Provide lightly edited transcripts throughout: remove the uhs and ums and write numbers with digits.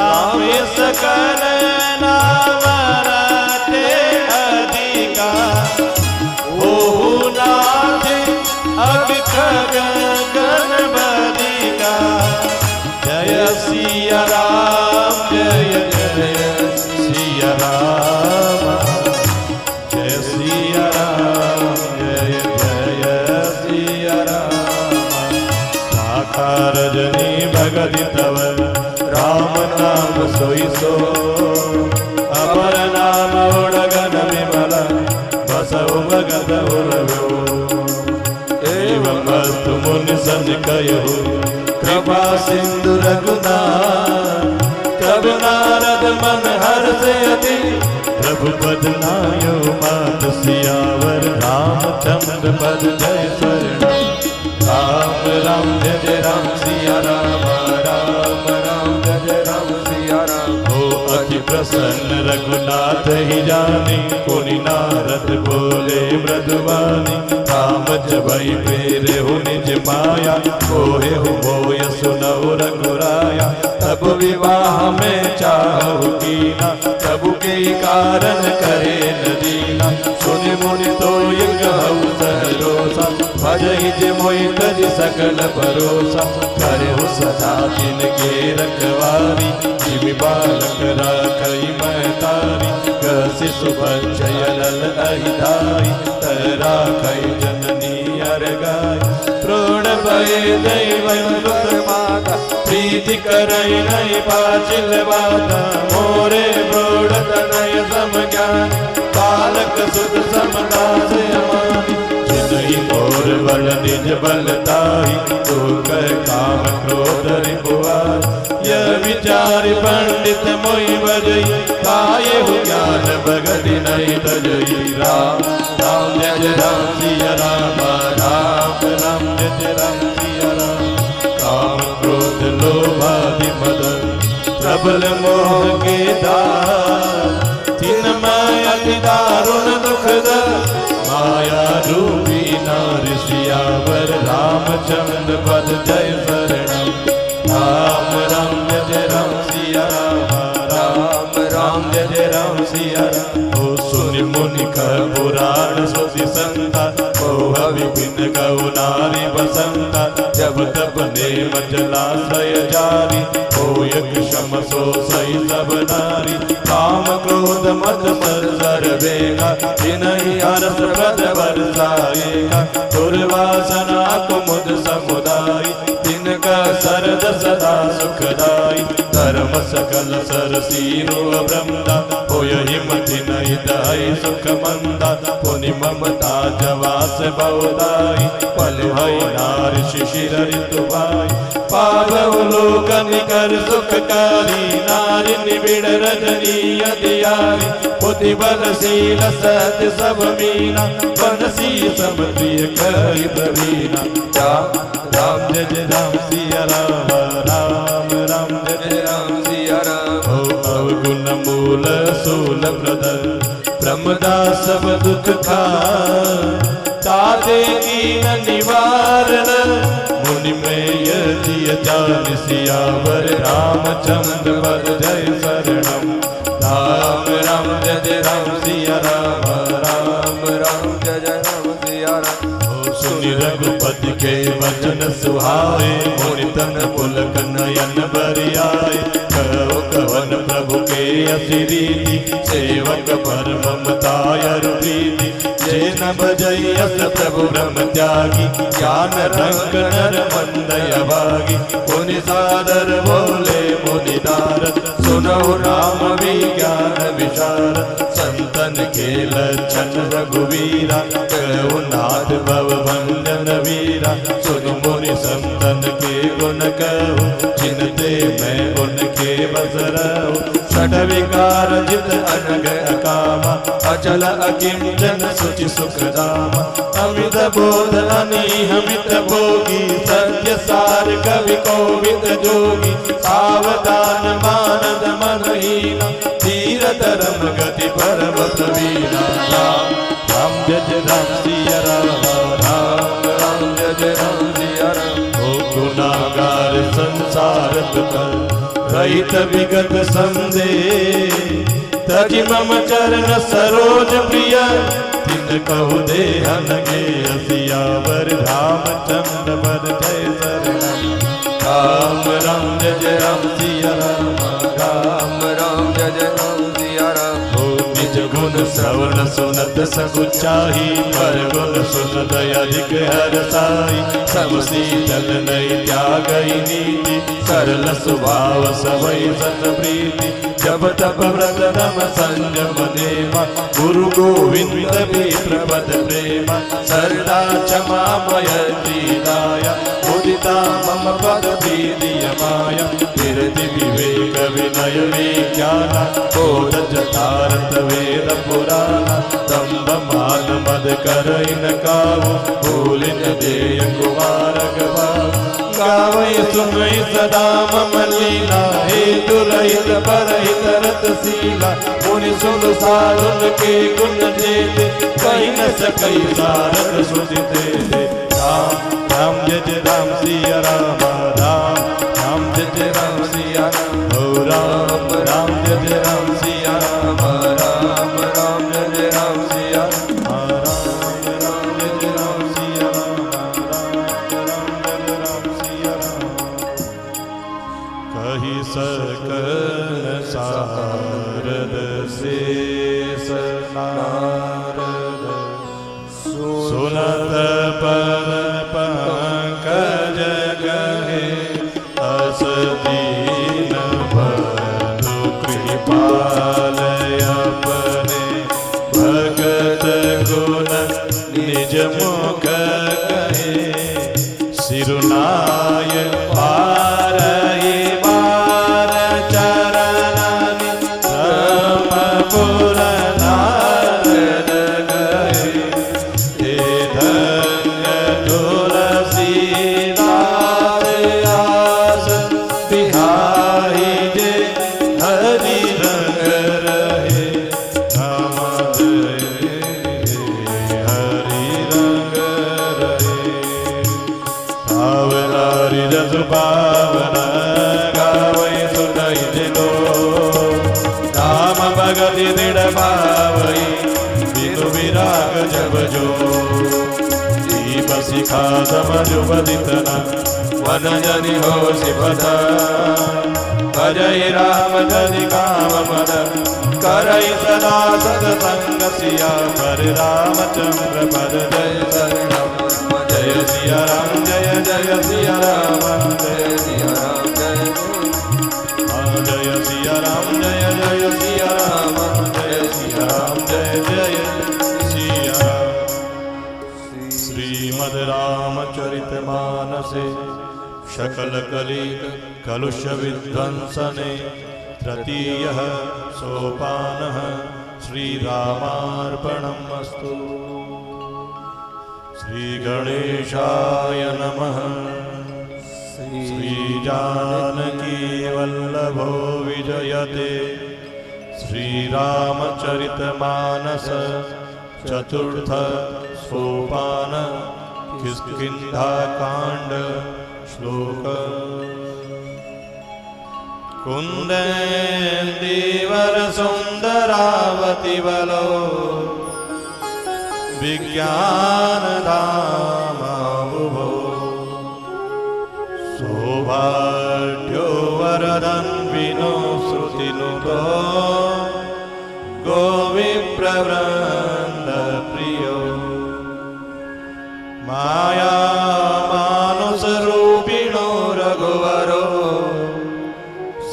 नामे सकल नाम रटे अधिका ओहु नाथ अग खग गणपतिका जय सिया राम जय जय सिया राम जय सिया राम जय जय सिया राम साकार रजनी भगति तव राम नाम सोई सो अपर नाम उड़गन विमल बसव भगत उरव्यो एवं वस्तु मुनि सज कयो कृपा सिंधु रघुनाथ तब नारद मन हर्ष अति प्रभु पद नायो मात सियावर रामचंद्र पद जय शरण राम राम जय राम सिया राम राम राम जय राम सिया राम हो अति प्रसन्न रघुनाथ ही जाने पुनि नारद बोले मृदुवानी राम जबई फेरे हो निज माया कोहे हो मोय सुनौ रघुराया तब विवाह में चाहु कीना प्रभु के कारण करे न दीना सुनि मुनि तो कहु सहरोसा भजहि जे मोहि तज सकल भरोसा करे हो सदा दिन के रखवारी जिमि बालक राखई महतारी कसी सुभक्षयल अहिधाई तरा खई जननी अरगाई प्रोण भय दैव माता प्रीति करई नहीं पाचिल बाता मोरे प्रोण तनय सम ज्ञान बालक सुत समदास अमानी जिनहि मोर बल निज बलताई तो कह काम क्रोध रिपुआई यह विचारि पंडित मोहि बजई पाये हो ज्ञान भगति नहीं तजई राम राम जय राम सिया राम राम राम जय राम सिया राम काम क्रोध लोभ आदि मद प्रबल मोह के दार तीन अति दारुण दुखद माया रूपी नारी सियावर रामचंद्र पद जय शरणम राम राम जय राम सिया राम राम राम जय राम सिया राम ओ सुनि मुनि कह पुराण सुति संता ओ विभिन्न गौ नारी बसंता जब तब नेम जलाशय जारी ओ यज्ञ शम सो सही सब नारी काम क्रोध मद मत्सर वेगा जिनहि हरस प्रद बरसाएगा दुर्वासना कुमुद समुदाय तिनका सरद सदा सुखदाई धर्म सकल सरसीरो ब्रह्मदा होयहि मति नहि दाई सुख मंदा पुनि ममता जवास बहुदाई पल भई नारी शिशिर ऋतु भाई पावव लोक निकर सुखकारी नारी निबिड़ रजनी अधियारी बुद्धि बलशील सत सब मीना बनसी सब प्रिय करि प्रवीणा राम जय राम सिया राम राम राम जय राम सिया राम हो अवगुण मूल सूल प्रदर प्रमदा सब दुख ताते कीन निवारण मुनि में यजिय जान सियावर रामचंद्र पद जय शरणम राम राम जय राम सिया राम राम राम जय राम सिया राम सुनि रघुपति के वचन सुहाए मोहि तन पुलक नयन बरियाए कहो कवन प्रभु के अति रीति सेवक पर ममताय प्रीति जे न भजई अस प्रभु ब्रह्म त्यागी ज्ञान रंग नर मंदय भागी पुनि सादर बोले मुनि नारद सुनो राम विज्ञान विशारद संतन के लक्षण रघुवीरा कहो नाथ भव भंजन वीरा सुन मुनि संतन के गुण कहो जिनते मैं उनके बस रहो षड विकार जित अनग अकामा अचल अकिंचन सुचि सुख धामा अमित बोध अनिहमित भोगी सत्य सार कवि कोविद जोगी सावधान मानद मनहीना धीर धर्म गति परम प्रवीणा राम जय राम सिया राम राम जय राम सिया राम हो गुनागार संसार कर रहित विगत संदेह तजि मम चरण सरोज प्रिय तिन कहु देहन गे सियावर रामचंद्र पद जय शरणम राम राम जय जय राम सिया राम राम राम जय जय राम सिया राम। हो निज गुण श्रवण सुनत सगुचाही पर गुण सुन दया अधिक हर साई सब शीतल नहीं त्यागई नीति सरल स्वभाव सबई सन प्रीति जब तप व्रत नम संयम देवा गुरु गोविंद भी प्रपद प्रेमा सरदा क्षमा मय दीदाया उदिता मम पद दीदिय माया कीर्ति विवेक विनय विज्ञान बोध जतारत वेद पुराण दम्भ मान मद करइन काहु भूलिन देय कुमार गवाहु गावै सुनै सदा मम लीला हे दुरहित परहित रत सीला मुनि सुन साधुन के गुण देते कहीं न सकई सारद सुधि देते राम राम जय जय राम सिया राम राम राम जय जय राम सिया राम हो राम राम जय जय राम सिया राम राम राम जय जय राम सिया राम राम राम जय जय राम सिया राम राम राम जय राम सिया राम कही सकल सारद शेष नारद सुनत पर पंकज गहे अस दीन बंधु कृपालय अपने भगत गुण निज मुख कहे सिरुनाय पारहि बार चरणनि ब्रह्मपुर नारद गए हे धन्य तुलसीदास आस बिहारी जे हरि रंग रहे राम हरि रंग रहे पावनारि रस पावन गावै सुनई दिलो राम भगति दृढ़ पावई बिनु विराग जब जो दीप शिखा समझ बदितना वन जनि हो सिपता भजई राम जनि काम मद करई सदा सतसंग सिया पर रामचंद्र पद जय शरणम जय सिया राम जय जय सिया राम जय सिया राम जय जय सिया राम जय जय सिया राम जय सिया राम जय जय सिया राम श्रीमद् रामचरितमानसे सकल कलिक कलुष विध्वंसने तृतीयः सोपानः श्रीरामार्पणमस्तु। श्रीगणेशाय नमः। श्रीजानकी वल्लभो विजयते। श्रीरामचरितमानस चतुर्थ सोपान किष्किंधाकांड श्लोक। कुंदेन्दीवर सुंदरावती बलो विज्ञान धामाबुभो सौभाग्यो वरदन विनो श्रुतिनुतो गोविप्रवृंद प्रियो माया मानुष रूपिणो रघुवरो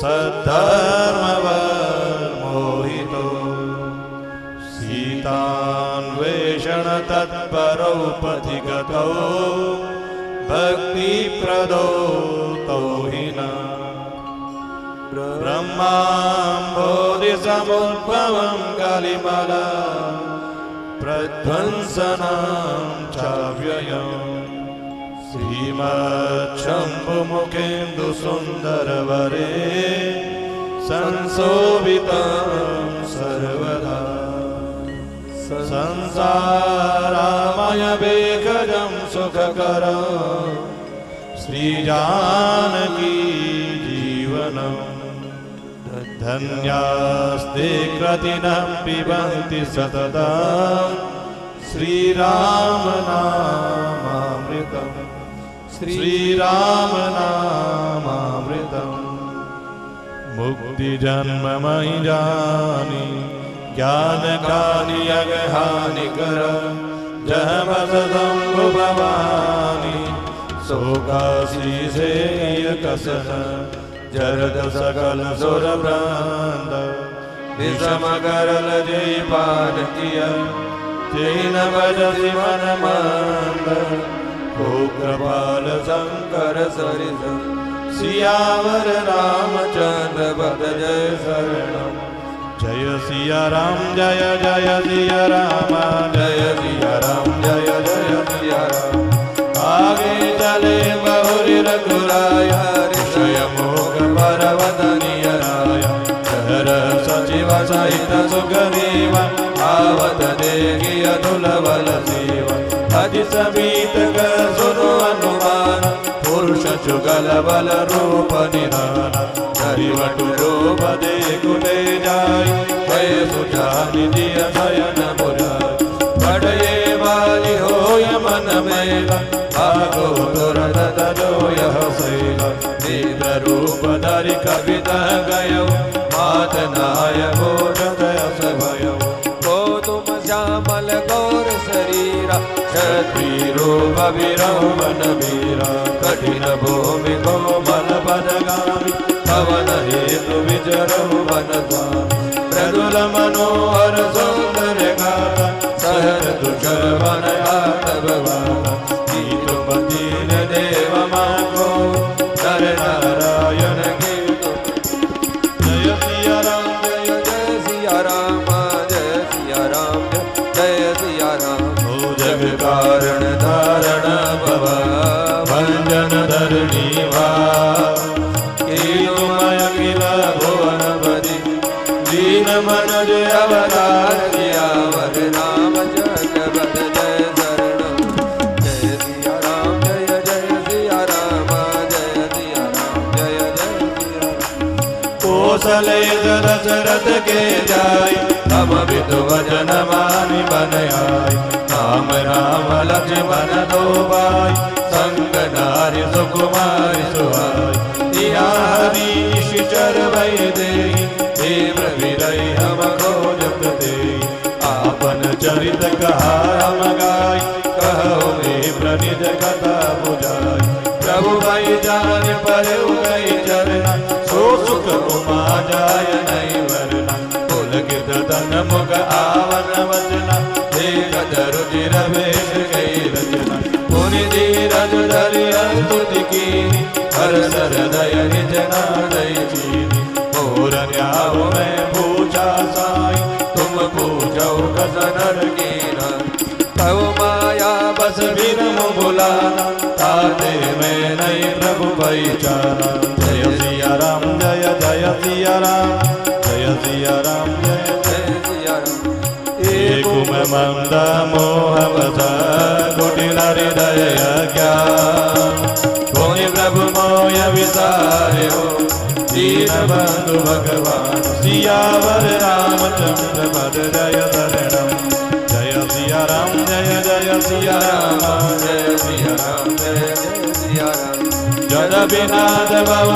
सद्धर्मवन्मोहितो सीतान्वेषण तत्परो पथिगतो भक्तिप्रदो तौहिना ब्रह्माम्भोधिसमुद्भवं कलिमला प्रध्वंसनं चाव्ययम् श्रीमच्छम्भुमुखेन्दुसुन्दरवरे संशोभितं सर्वदा संसारामयवेगजं सुखकरं श्रीजानकी जीवनम् धन्यास्ते क्रतिनः पिबन्ति सततं श्रीरामनामामृतम् श्रीरामनामामृतम् मुक्तिजन्ममयि जानि ज्ञानकानि अगहानिकर जह बसतं भवानी शोकासी से कसन जरद सकल सुर भ्रांत विषम करल जय पान किया तेन बजसि मन मंद को कृपाल शंकर सरिस सियावर रामचंद्र पद जय शरणम जय सिया राम जय जय सिया राम जय सिया राम जय जय सिया राम आगे चले बहुरी रघुराय ऋषय मोग परवदनीय राय शहर सचिव सहित सुग्रीव आवत देगी अतुल बल सेव अति समीत कर सुनो अनुमान पुरुष जुगल बल रूप निधान हरिवटु रूप देखुते जाय भय सुजानि दिय शयन मुराय बड़े वाली होय मन मेला भागो तुरत तजो यह सेला दिव्य रूप धरि कविता गयो मात नायको हृदय भयो को तुम श्यामल गौर शरीरा क्षत्रियो विरौवन वीरा कठिन भूमि कोमल पदगामी पवन हेतु विचरौ वन स्वामी मृदुल मनोहर सुंदर गाता सहज दुष्कर वन आतव वाला दीन देव माको नर नारायण के जय सिया राम जय जय सिया राम जय सिया राम जय सिया राम हो जग कारण धारण भवा भंजन धरणी वा कीर्तमय किला भुवन पति दीन मन जय अवतार किया वर राम जग बद जय शरणम जय सिया राम जय जय सिया राम जय सिया राम जय जय सिया राम कौशले दशरथ के जाय तब विदु वचन मानि बन आय राम राम लक्ष्मण दो भाई संग नारी सुकुमारी सुहाय दिया हरि शिचर भय देहि देव विरय हम खोजत देहि आपन चरित कहा हम गाय कहो में प्रणित कथा बुझाय प्रभु भय जान पर गई चरना सो सुख उमा जाय नहीं वरना पुलकित तन मुख आवन वचना देख रुचिर वेश गई रचना पुनि धीरज धरि स्तुति कीनी हर हृदय निज नादय चीनी और न्याव में पूछा साई तुम पूछो कसनर कीना तव माया बस बिन बुलाना ताते में नहीं प्रभु पहचाना जय सिया राम जय जय सिया राम जय सिया राम जय जय सिया राम एक मंद मोह बस कुटिल हृदय ज्ञान कोई प्रभु मोय विसारे हो दीन बंधु भगवान सियावर रामचंद्र पद जय शरणम जय सिया राम जय जय सिया राम जय सिया राम जय जय सिया राम जद बिनाद भव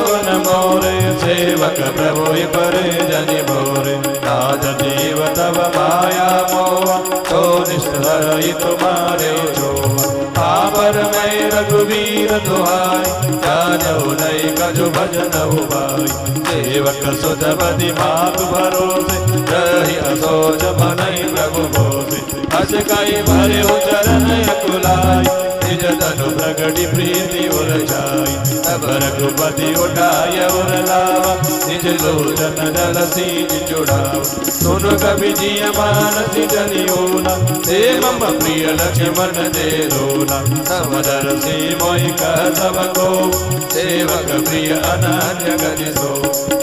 गुण मोरे सेवक प्रभु परे जनि भोरे नाद जीव तव माया मोह तो निष्ठर तुम्हारे जो आवर में रघुवीर दुहाई जानो नहीं कछु भजन उपाय सेवक सुत बदि माप भरोसे रहि असोच मनहि प्रभु बोसे हस कई भरे चरण अकुलाई निज तनु प्रगति प्रीति उर जाई तब रघुपति उठाय उर लावा निज लोचन जल सीज चुड़ाव सुन कवि जिय मानसि जनियोना ते मम प्रिय लक्ष्मण दे रोना समदर से मोहि कह सब को सेवक प्रिय अनन्य गति सो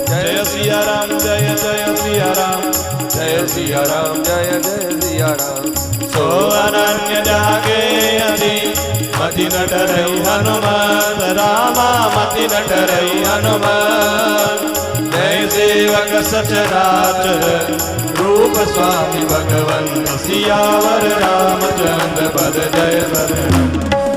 जय सिया राम जय जय सिया राम जय सिया राम जय जय सिया राम सो अनन्य जागे अति मति न डरई हनुमान रामा मति न डरई हनुमान जैसे सेवक सचराचर रूप स्वामी भगवंत सियावर रामचंद्र पद जय शरणम।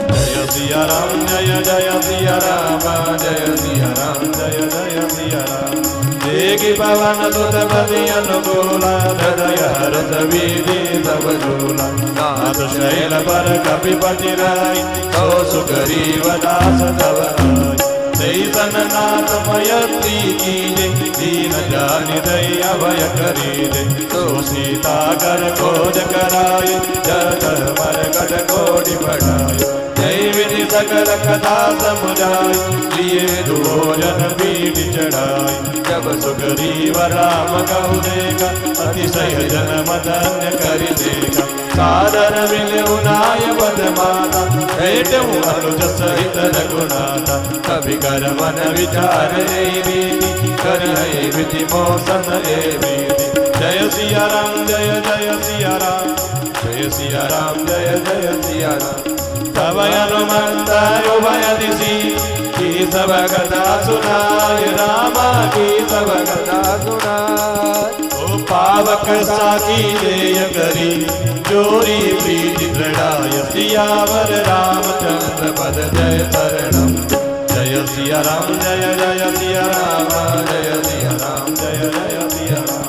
जय सिया राम जय सिया राम जय सिया राम जय सिया राम। देगी पवन सुत पति अनुकूला हृदय हरत विधि सब झूला। नाथ शैल पर कपिपति राय तो सुग्रीव दास तव आय। सैतन नाथ मयत्री कीजे दीन जानि दई अभय करीजे। तो सीता कर खोज कराए जट मर कट कोटि बढ़ाए। जय विधि सकल कथा समुझाई लिए दुर्योधन पीठ चढ़ाई। जब सुग्रीव राम कहु देखा अतिशय जन मदन कर देखा। सादर मिलउ नाय बद माता भेटउ अनुज सहित रघुनाथा। कवि कर मन विचार रीति करिहै विधि मोसन ए विधि। जय सिया राम जय सिया राम जय सिया राम जय सिया राम। तब हनुमंत उभय दिशि की सब कथा सुनाय रामा की सब कथा सुनाय। ओ पावक साखी लेय करी जोरी प्रीति दृढ़ाय। सियावर रामचंद्र पद जय शरणम। जय सिया राम जय सिया राम जय सिया राम जय सिया राम।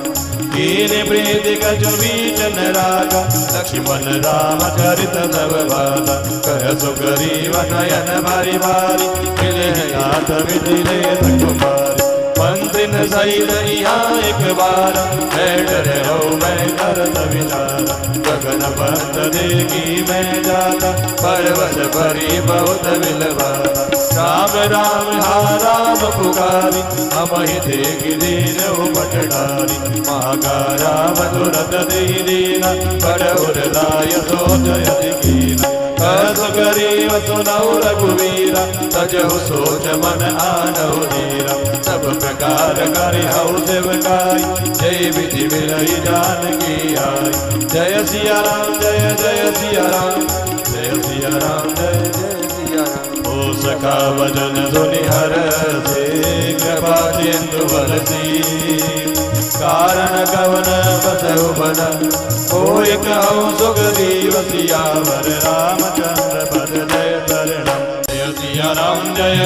कीन प्रीति कछु बीचन रागा लक्ष्मण राम चरित तव भागा। कह सुग्रीव नयन भारी भारी मिले नाथ मिथिले कुमारी। मंत्रिन सहित यहाँ एक बार बैठ रहो मैं करत विचार। गगन बंद देगी मैं जाता परवश भरी बहुत विलवाता। राम राम हा राम पुकारी हम ही देगी दीन उपट डारी। मागा राम तुरत दे दीना बड़ उदाय सोचयति कीना। सुग्रीव सुनौ रघुवीरा तजहु सोच मन आनहु धीरा। सब प्रकार करिहउ सेवकाई जय विधि मिलई जानकी आई। जय सिया राम जय सिया राम जय सिया राम जय सिया राम। ओ सखा भजन सुनि हरषि कृपा सिंधु बरसी। कारण कवन बसहु बन कोई कहु सुग्रीव सियावर रामचंद्र पद जय शरणम। जय सिया राम जय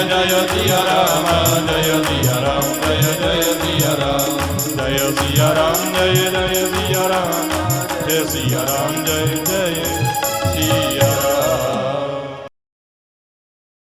सिया राम जय सिया राम जय सिया राम। जय सिया राम जय सिया राम जय सिया राम जय सिया राम।